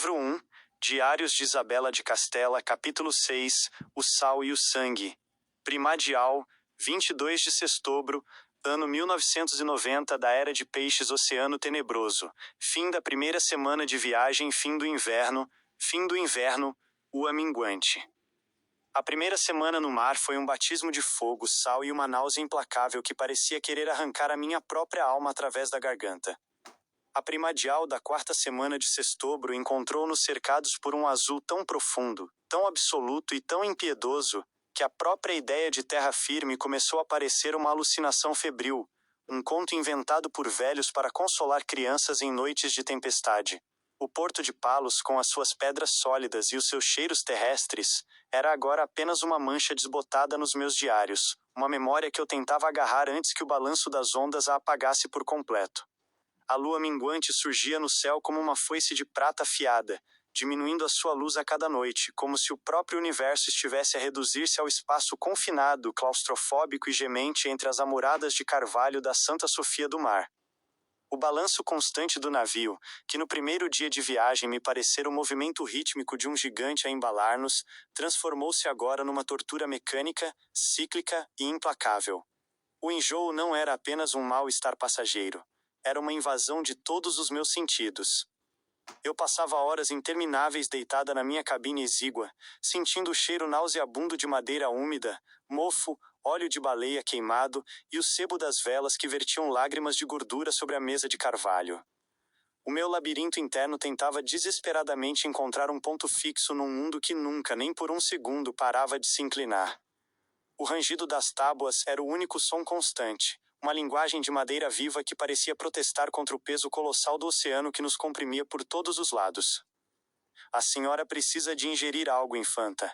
Livro 1, Diários de Isabela de Castela, capítulo 6, O Sal e o Sangue. Primadial, 22 de sextobro, ano 1990 da Era de Peixes, Oceano Tenebroso. Fim da primeira semana de viagem, fim do inverno, lua minguante. A primeira semana no mar foi um batismo de fogo, sal e uma náusea implacável que parecia querer arrancar a minha própria alma através da garganta. A primadial da quarta semana de sextobro encontrou-nos cercados por um azul tão profundo, tão absoluto e tão impiedoso, que a própria ideia de terra firme começou a parecer uma alucinação febril, um conto inventado por velhos para consolar crianças em noites de tempestade. O porto de Palos, com as suas pedras sólidas e os seus cheiros terrestres, era agora apenas uma mancha desbotada nos meus diários, uma memória que eu tentava agarrar antes que o balanço das ondas a apagasse por completo. A lua minguante surgia no céu como uma foice de prata afiada, diminuindo a sua luz a cada noite, como se o próprio universo estivesse a reduzir-se ao espaço confinado, claustrofóbico e gemente entre as amoradas de carvalho da Santa Sofia do Mar. O balanço constante do navio, que no primeiro dia de viagem me parecera o movimento rítmico de um gigante a embalar-nos, transformou-se agora numa tortura mecânica, cíclica e implacável. O enjoo não era apenas um mal-estar passageiro. Era uma invasão de todos os meus sentidos. Eu passava horas intermináveis deitada na minha cabine exígua, sentindo o cheiro nauseabundo de madeira úmida, mofo, óleo de baleia queimado e o sebo das velas que vertiam lágrimas de gordura sobre a mesa de carvalho. O meu labirinto interno tentava desesperadamente encontrar um ponto fixo num mundo que nunca, nem por um segundo, parava de se inclinar. O rangido das tábuas era o único som constante, uma linguagem de madeira viva que parecia protestar contra o peso colossal do oceano que nos comprimia por todos os lados. A senhora precisa de ingerir algo, infanta.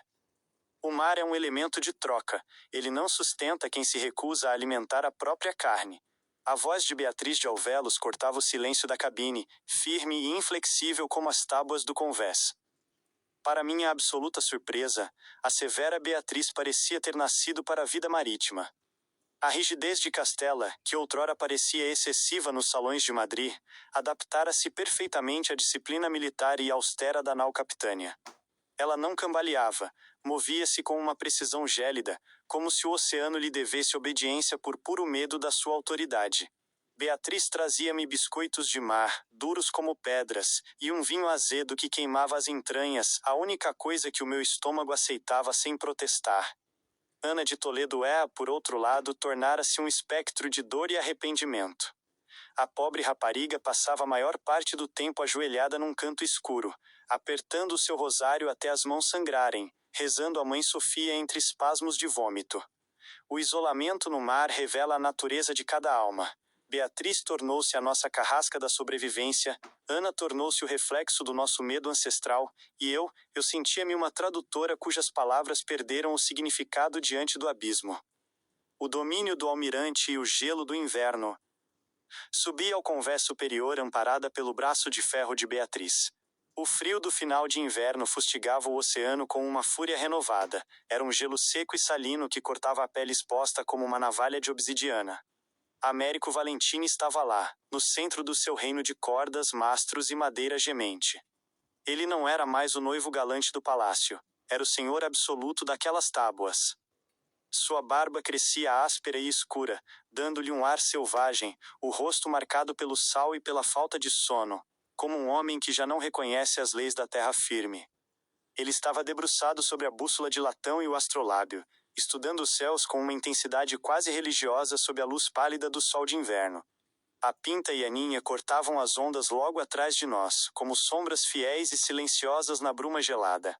O mar é um elemento de troca, ele não sustenta quem se recusa a alimentar a própria carne. A voz de Beatriz de Alvelos cortava o silêncio da cabine, firme e inflexível como as tábuas do convés. Para minha absoluta surpresa, a severa Beatriz parecia ter nascido para a vida marítima. A rigidez de Castela, que outrora parecia excessiva nos salões de Madrid, adaptara-se perfeitamente à disciplina militar e austera da nau capitânia. Ela não cambaleava, movia-se com uma precisão gélida, como se o oceano lhe devesse obediência por puro medo da sua autoridade. Beatriz trazia-me biscoitos de mar, duros como pedras, e um vinho azedo que queimava as entranhas, a única coisa que o meu estômago aceitava sem protestar. Ana de Toledo por outro lado, tornara-se um espectro de dor e arrependimento. A pobre rapariga passava a maior parte do tempo ajoelhada num canto escuro, apertando o seu rosário até as mãos sangrarem, rezando a Mãe Sofia entre espasmos de vômito. O isolamento no mar revela a natureza de cada alma. Beatriz tornou-se a nossa carrasca da sobrevivência, Ana tornou-se o reflexo do nosso medo ancestral, e eu sentia-me uma tradutora cujas palavras perderam o significado diante do abismo. O domínio do almirante e o gelo do inverno. Subi ao convés superior amparada pelo braço de ferro de Beatriz. O frio do final de inverno fustigava o oceano com uma fúria renovada. Era um gelo seco e salino que cortava a pele exposta como uma navalha de obsidiana. Américo Valentini estava lá, no centro do seu reino de cordas, mastros e madeira gemente. Ele não era mais o noivo galante do palácio, era o senhor absoluto daquelas tábuas. Sua barba crescia áspera e escura, dando-lhe um ar selvagem, o rosto marcado pelo sal e pela falta de sono, como um homem que já não reconhece as leis da terra firme. Ele estava debruçado sobre a bússola de latão e o astrolábio, estudando os céus com uma intensidade quase religiosa sob a luz pálida do sol de inverno. A Pinta e a Ninha cortavam as ondas logo atrás de nós, como sombras fiéis e silenciosas na bruma gelada.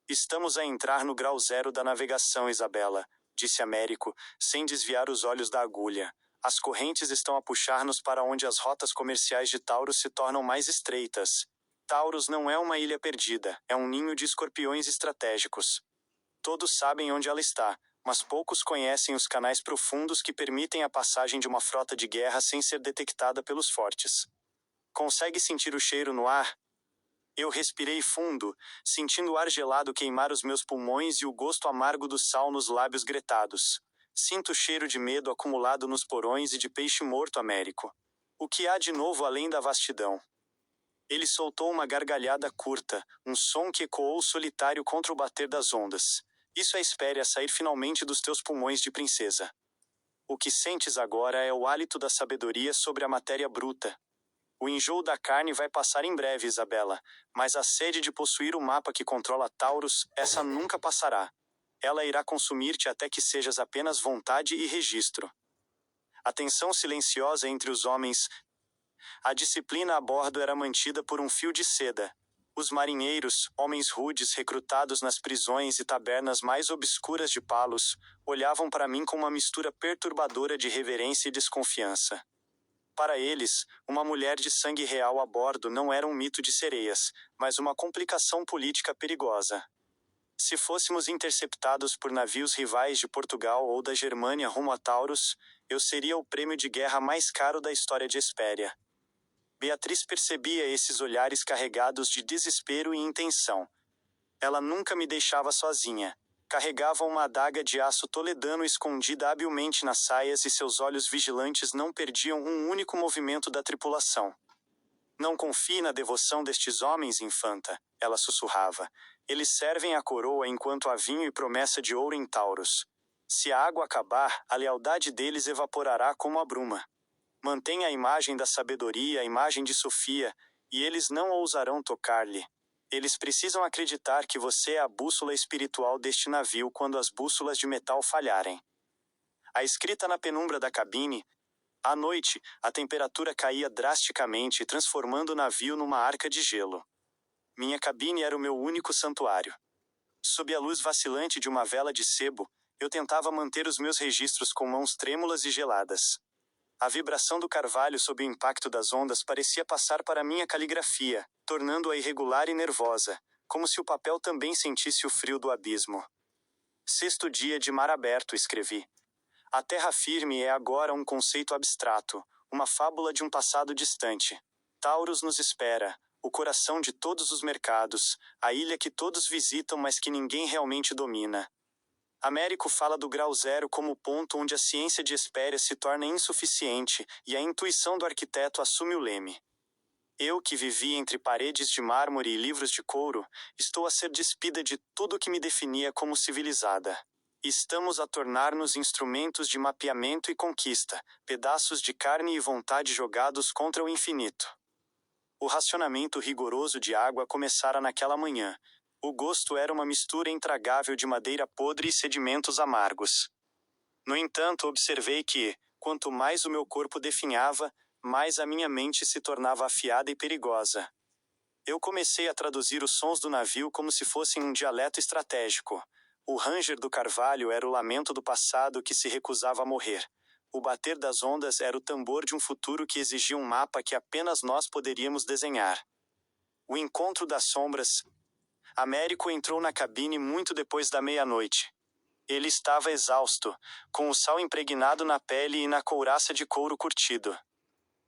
Estamos a entrar no grau zero da navegação, Isabela, disse Américo, sem desviar os olhos da agulha. As correntes estão a puxar-nos para onde as rotas comerciais de Taurus se tornam mais estreitas. Taurus não é uma ilha perdida, é um ninho de escorpiões estratégicos. Todos sabem onde ela está, mas poucos conhecem os canais profundos que permitem a passagem de uma frota de guerra sem ser detectada pelos fortes. Consegue sentir o cheiro no ar? Eu respirei fundo, sentindo o ar gelado queimar os meus pulmões e o gosto amargo do sal nos lábios gretados. Sinto o cheiro de medo acumulado nos porões e de peixe morto, Américo. O que há de novo além da vastidão? Ele soltou uma gargalhada curta, um som que ecoou solitário contra o bater das ondas. Isso é espere a sair finalmente dos teus pulmões de princesa. O que sentes agora é o hálito da sabedoria sobre a matéria bruta. O enjoo da carne vai passar em breve, Isabela, mas a sede de possuir o mapa que controla Taurus, essa nunca passará. Ela irá consumir-te até que sejas apenas vontade e registro. A tensão silenciosa entre os homens. A disciplina a bordo era mantida por um fio de seda. Os marinheiros, homens rudes recrutados nas prisões e tabernas mais obscuras de Palos, olhavam para mim com uma mistura perturbadora de reverência e desconfiança. Para eles, uma mulher de sangue real a bordo não era um mito de sereias, mas uma complicação política perigosa. Se fôssemos interceptados por navios rivais de Portugal ou da Germânia rumo a Taurus, eu seria o prêmio de guerra mais caro da história de Hespéria. Beatriz percebia esses olhares carregados de desespero e intenção. Ela nunca me deixava sozinha. Carregava uma adaga de aço toledano escondida habilmente nas saias e seus olhos vigilantes não perdiam um único movimento da tripulação. Não confie na devoção destes homens, infanta, ela sussurrava. Eles servem a coroa enquanto há vinho e promessa de ouro em Taurus. Se a água acabar, a lealdade deles evaporará como a bruma. Mantenha a imagem da sabedoria, a imagem de Sofia, e eles não ousarão tocar-lhe. Eles precisam acreditar que você é a bússola espiritual deste navio quando as bússolas de metal falharem. A escrita na penumbra da cabine. À noite, a temperatura caía drasticamente, transformando o navio numa arca de gelo. Minha cabine era o meu único santuário. Sob a luz vacilante de uma vela de sebo, eu tentava manter os meus registros com mãos trêmulas e geladas. A vibração do carvalho sob o impacto das ondas parecia passar para minha caligrafia, tornando-a irregular e nervosa, como se o papel também sentisse o frio do abismo. Sexto dia de mar aberto, escrevi. A terra firme é agora um conceito abstrato, uma fábula de um passado distante. Taurus nos espera, o coração de todos os mercados, a ilha que todos visitam mas que ninguém realmente domina. Américo fala do grau zero como o ponto onde a ciência de Hespéria se torna insuficiente e a intuição do arquiteto assume o leme. Eu, que vivi entre paredes de mármore e livros de couro, estou a ser despida de tudo que me definia como civilizada. Estamos a tornar-nos instrumentos de mapeamento e conquista, pedaços de carne e vontade jogados contra o infinito. O racionamento rigoroso de água começara naquela manhã. O gosto era uma mistura intragável de madeira podre e sedimentos amargos. No entanto, observei que, quanto mais o meu corpo definhava, mais a minha mente se tornava afiada e perigosa. Eu comecei a traduzir os sons do navio como se fossem um dialeto estratégico. O ranger do carvalho era o lamento do passado que se recusava a morrer. O bater das ondas era o tambor de um futuro que exigia um mapa que apenas nós poderíamos desenhar. O encontro das sombras. Américo entrou na cabine muito depois da meia-noite. Ele estava exausto, com o sal impregnado na pele e na couraça de couro curtido.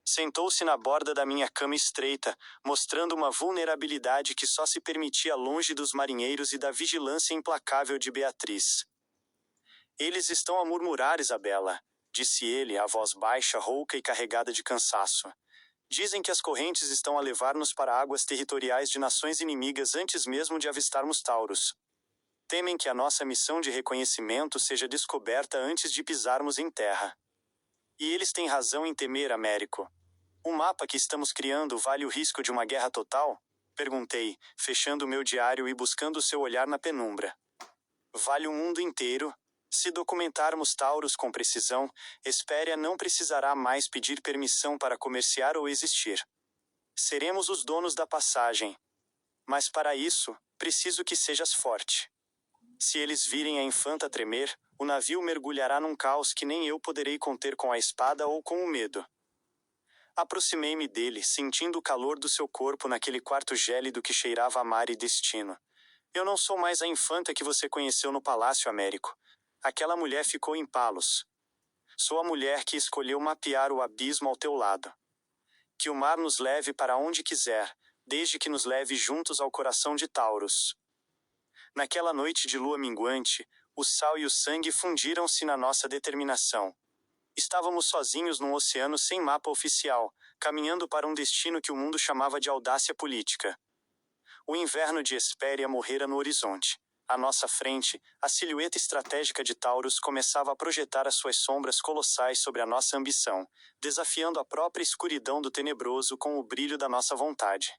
Sentou-se na borda da minha cama estreita, mostrando uma vulnerabilidade que só se permitia longe dos marinheiros e da vigilância implacável de Beatriz. Eles estão a murmurar, Isabela, disse ele, a voz baixa, rouca e carregada de cansaço. Dizem que as correntes estão a levar-nos para águas territoriais de nações inimigas antes mesmo de avistarmos Taurus. Temem que a nossa missão de reconhecimento seja descoberta antes de pisarmos em terra. E eles têm razão em temer, Américo. O mapa que estamos criando vale o risco de uma guerra total? Perguntei, fechando meu diário e buscando seu olhar na penumbra. Vale o mundo inteiro. Se documentarmos Taurus com precisão, Hespéria não precisará mais pedir permissão para comerciar ou existir. Seremos os donos da passagem. Mas para isso, preciso que sejas forte. Se eles virem a infanta tremer, o navio mergulhará num caos que nem eu poderei conter com a espada ou com o medo. Aproximei-me dele, sentindo o calor do seu corpo naquele quarto gélido que cheirava a mar e destino. Eu não sou mais a infanta que você conheceu no Palácio, Américo. Aquela mulher ficou em Palos. Sou a mulher que escolheu mapear o abismo ao teu lado. Que o mar nos leve para onde quiser, desde que nos leve juntos ao coração de Taurus. Naquela noite de lua minguante, o sal e o sangue fundiram-se na nossa determinação. Estávamos sozinhos num oceano sem mapa oficial, caminhando para um destino que o mundo chamava de audácia política. O inverno de Hespéria morrera no horizonte. À nossa frente, a silhueta estratégica de Taurus começava a projetar as suas sombras colossais sobre a nossa ambição, desafiando a própria escuridão do tenebroso com o brilho da nossa vontade.